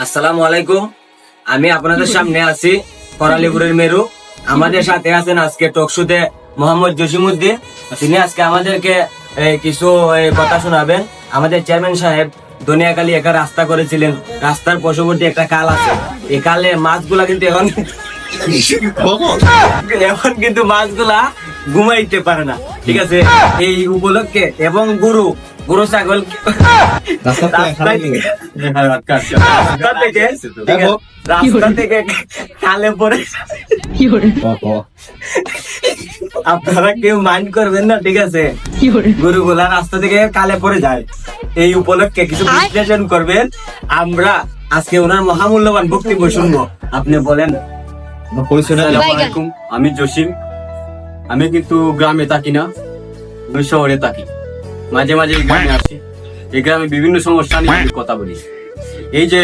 আসসালামু আলাইকুম। আমি আপনাদের সামনে আছি করালিপুরের মেরু। আমাদের সাথে আছেন আজকে টকশোতে মোহাম্মদ জসিমউদ্দিন। তিনি আজকে আমাদেরকে কিছু কথা শোনাবেন। আমাদের চেয়ারম্যান সাহেব দুনিয়াকালী একটা রাস্তা করেছিলেন, রাস্তার পার্শ্ববর্তী একটা খাল আছে। এই খালে মাছগুলা কিন্তু এখন কিন্তু মাছগুলা ঘুমাইতে পারে না, ঠিক আছে। এই উপলক্ষে এবং গরু ছাগল রাস্তা থেকে খালে পড়ে। আপনারা কেউ মাইন্ড করবেন না, ঠিক আছে। গরুগুলা রাস্তা থেকে কালে পড়ে যায়, এই উপলক্ষে কিছু বিশ্লেষণ করবেন। আমরা আজকে ওনার মহামূল্যবান বক্তব্য শুনবো। আপনি বলেন। আসসালামু আলাইকুম, আমি জসিম। আমি কিন্তু গ্রামে থাকি না, আমি শহরে থাকি। মাঝে মাঝে এই গ্রামে আসি। এই গ্রামে বিভিন্ন সমস্যা নিয়ে আমি কথা বলি। এই যে